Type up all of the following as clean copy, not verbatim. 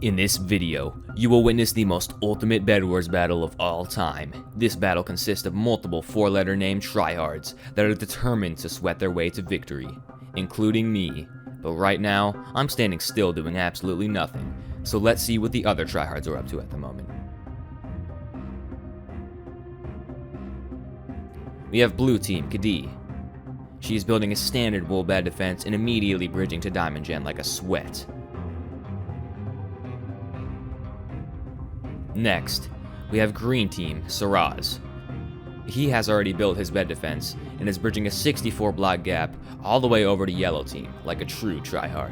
In this video, you will witness the most ultimate Bedwars battle of all time. This battle consists of multiple four-letter name tryhards that are determined to sweat their way to victory, including me. But right now, I'm standing still doing absolutely nothing, so let's see what the other tryhards are up to at the moment. We have blue team Tqgg. She is building a standard wool bed defense and immediately bridging to diamond gen like a sweat. Next, we have green team Saraz. He has already built his bed defense and is bridging a 64 block gap all the way over to yellow team like a true tryhard.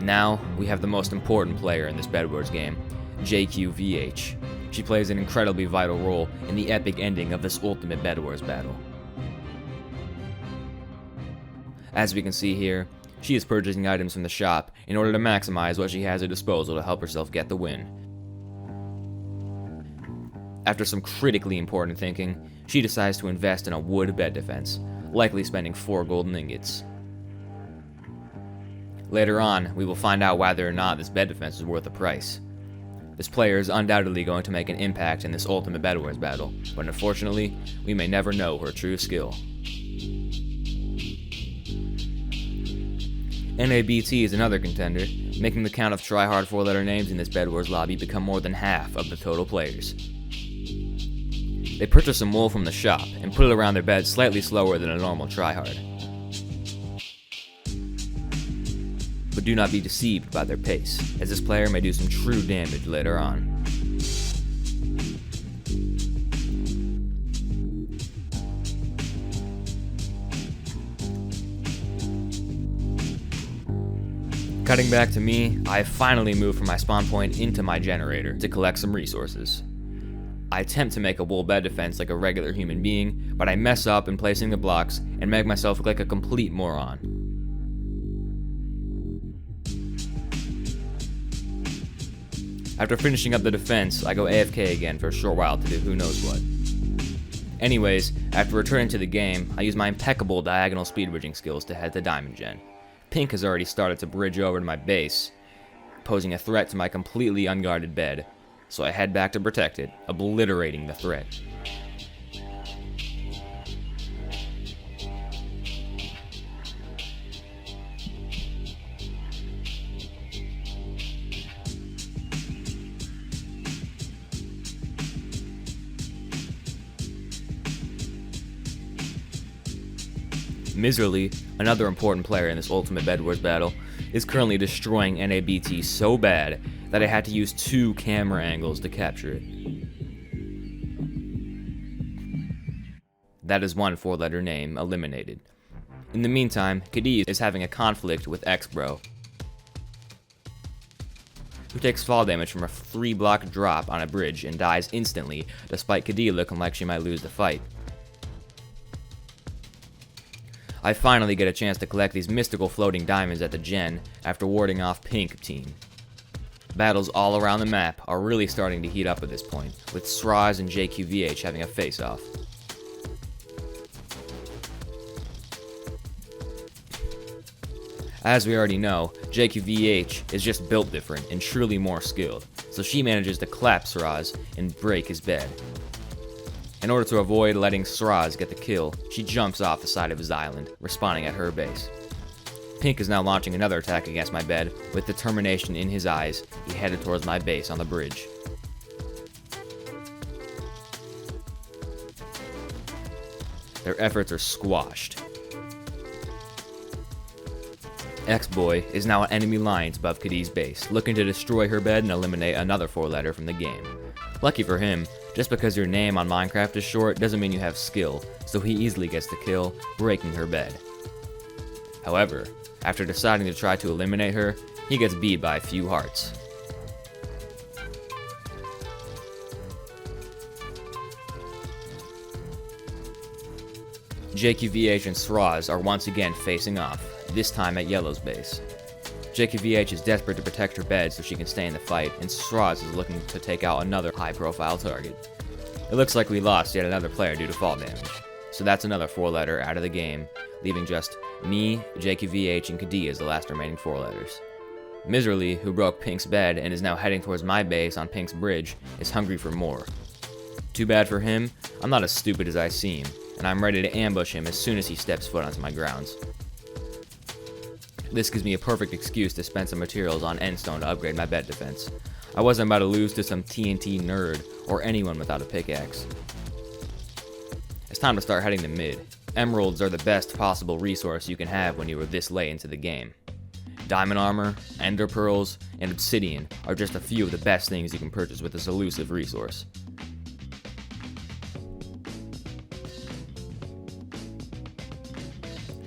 Now, we have the most important player in this Bedwars game, Tqgg. She plays an incredibly vital role in the epic ending of this ultimate Bedwars battle. As we can see here, she is purchasing items from the shop in order to maximize what she has at disposal to help herself get the win. After some critically important thinking, she decides to invest in a wood bed defense, likely spending 4 golden ingots. Later on, we will find out whether or not this bed defense is worth the price. This player is undoubtedly going to make an impact in this ultimate Bedwars battle, but unfortunately, we may never know her true skill. NABT is another contender, making the count of tryhard 4-letter names in this Bedwars lobby become more than half of the total players. They purchase some wool from the shop and put it around their bed slightly slower than a normal tryhard. But do not be deceived by their pace, as this player may do some true damage later on. Cutting back to me, I finally moved from my spawn point into my generator to collect some resources. I attempt to make a wool bed defense like a regular human being, but I mess up in placing the blocks and make myself look like a complete moron. After finishing up the defense, I go AFK again for a short while to do who knows what. Anyways, after returning to the game, I use my impeccable diagonal speed bridging skills to head to diamond gen. Pink has already started to bridge over to my base, posing a threat to my completely unguarded bed, so I head back to protect it, obliterating the threat. Miserly, another important player in this ultimate Bedwars battle, is currently destroying NABT so bad that I had to use 2 camera angles to capture it. That is one 4-letter name eliminated. In the meantime, Tqgg is having a conflict with Xbro, who takes fall damage from a 3-block drop on a bridge and dies instantly, despite Tqgg looking like she might lose the fight. I finally get a chance to collect these mystical floating diamonds at the gen after warding off Pink team. Battles all around the map are really starting to heat up at this point, with Saraz and Tqgg having a face-off. As we already know, Tqgg is just built different and truly more skilled, so she manages to clap Saraz and break his bed. In order to avoid letting Saraz get the kill, she jumps off the side of his island, respawning at her base. Pink is now launching another attack against my bed. With determination in his eyes, he headed towards my base on the bridge. Their efforts are squashed. X-Boy is now at enemy lines above Tqgg's base, looking to destroy her bed and eliminate another 4-letter from the game. Lucky for him, just because your name on Minecraft is short doesn't mean you have skill, so he easily gets the kill, breaking her bed. However, after deciding to try to eliminate her, he gets beat by a few hearts. Tqgg and Saraz are once again facing off, this time at Yellow's base. Tqgg is desperate to protect her bed so she can stay in the fight, and Saraz is looking to take out another high-profile target. It looks like we lost yet another player due to fall damage, so that's another 4-letter out of the game, leaving just me, Tqgg, and Tqgg as the last remaining 4 letters. Miserly, who broke Pink's bed and is now heading towards my base on Pink's bridge, is hungry for more. Too bad for him, I'm not as stupid as I seem, and I'm ready to ambush him as soon as he steps foot onto my grounds. This gives me a perfect excuse to spend some materials on endstone to upgrade my bed defense. I wasn't about to lose to some TNT nerd or anyone without a pickaxe. It's time to start heading to mid. Emeralds are the best possible resource you can have when you are this late into the game. Diamond armor, ender pearls, and obsidian are just a few of the best things you can purchase with this elusive resource.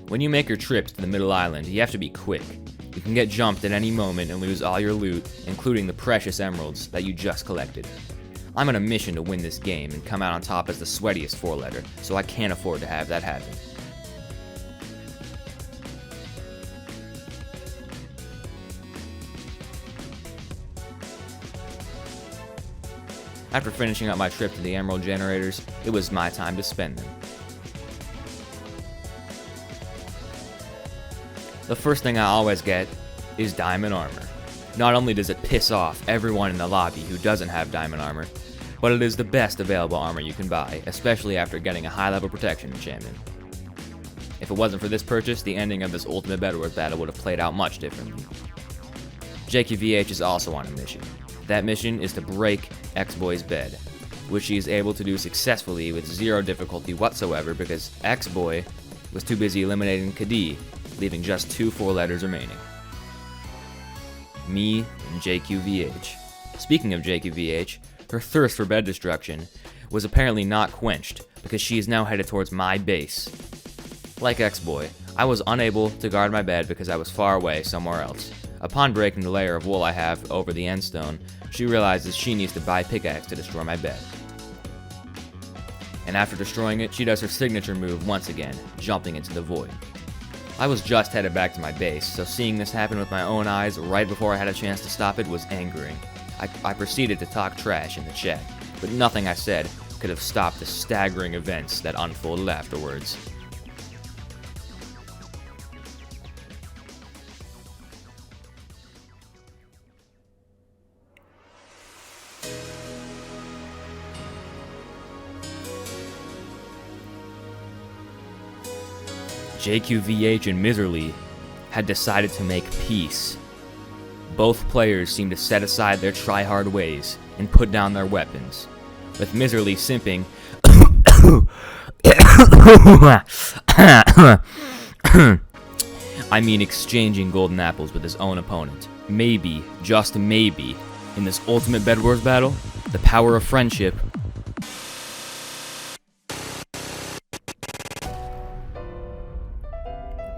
When you make your trips to the middle island, you have to be quick. You can get jumped at any moment and lose all your loot, including the precious emeralds that you just collected. I'm on a mission to win this game and come out on top as the sweatiest 4-letter, so I can't afford to have that happen. After finishing up my trip to the emerald generators, it was my time to spend them. The first thing I always get is diamond armor. Not only does it piss off everyone in the lobby who doesn't have diamond armor, but it is the best available armor you can buy, especially after getting a high-level protection enchantment. If it wasn't for this purchase, the ending of this Ultimate Bedwars battle would have played out much differently. Tqgg is also on a mission. That mission is to break X-Boy's bed, which he is able to do successfully with zero difficulty whatsoever because X-Boy was too busy eliminating Tqgg, leaving just 2 4-letters remaining. Me and JQVH. Speaking of JQVH, her thirst for bed destruction was apparently not quenched because she is now headed towards my base. Like X-Boy, I was unable to guard my bed because I was far away somewhere else. Upon breaking the layer of wool I have over the endstone, she realizes she needs to buy pickaxe to destroy my bed. And after destroying it, she does her signature move once again, jumping into the void. I was just headed back to my base, so seeing this happen with my own eyes right before I had a chance to stop it was angering. I proceeded to talk trash in the chat, but nothing I said could have stopped the staggering events that unfolded afterwards. JQVH and Miserly had decided to make peace. Both players seemed to set aside their try-hard ways and put down their weapons, with Miserly simping I mean exchanging golden apples with his own opponent. Maybe, just maybe, in this Ultimate Bedwars battle, the power of friendship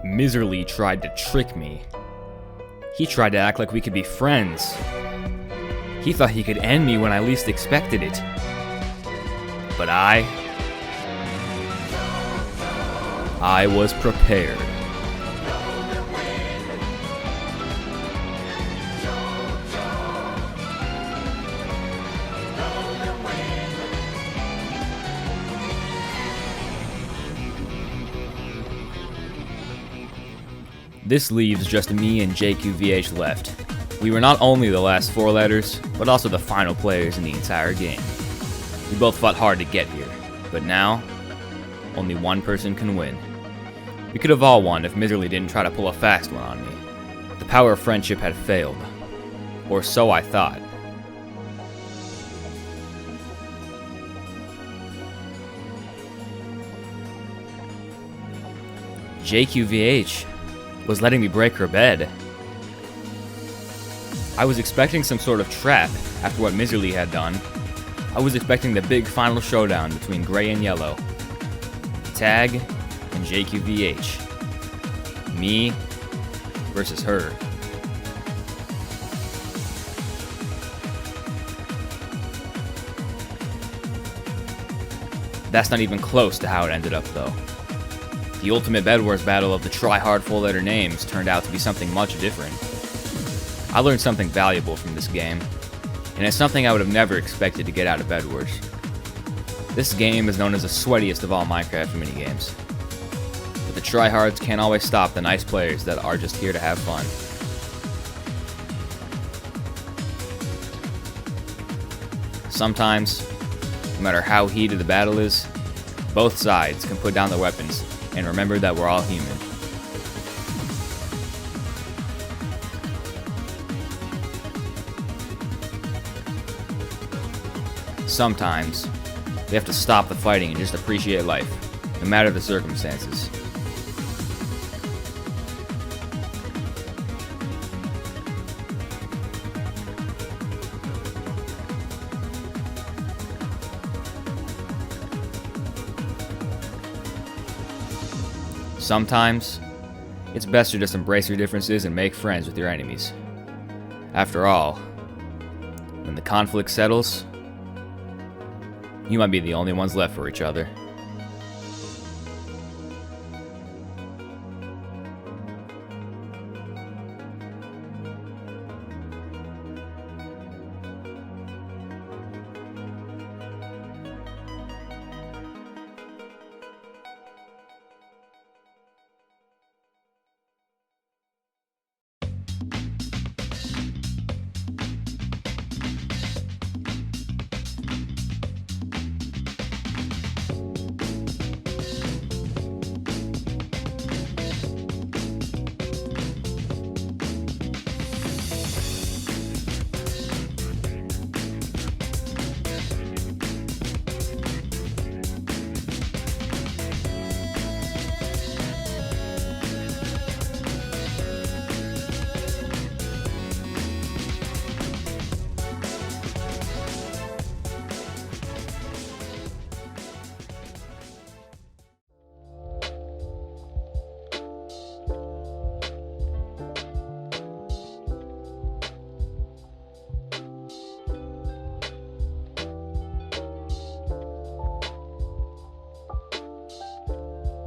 Miserly tried to trick me. He tried to act like we could be friends. He thought he could end me when I least expected it. But I was prepared. This leaves just me and JQVH left. We were not only the last 4-letters, but also the final players in the entire game. We both fought hard to get here, but now, only one person can win. We could have all won if Miserly didn't try to pull a fast one on me. The power of friendship had failed. Or so I thought. JQVH was letting me break her bed. I was expecting some sort of trap after what Miserly had done. I was expecting the big final showdown between Gray and Yellow. Tag and JQVH. Me versus her. That's not even close to how it ended up though. The Ultimate Bedwars battle of the try-hard 4-letter names turned out to be something much different. I learned something valuable from this game, and it's something I would have never expected to get out of Bedwars. This game is known as the sweatiest of all Minecraft minigames, but the tryhards can't always stop the nice players that are just here to have fun. Sometimes, no matter how heated the battle is, both sides can put down their weapons and remember that we're all human. Sometimes, we have to stop the fighting and just appreciate life, no matter the circumstances. Sometimes, it's best to just embrace your differences and make friends with your enemies. After all, when the conflict settles, you might be the only ones left for each other.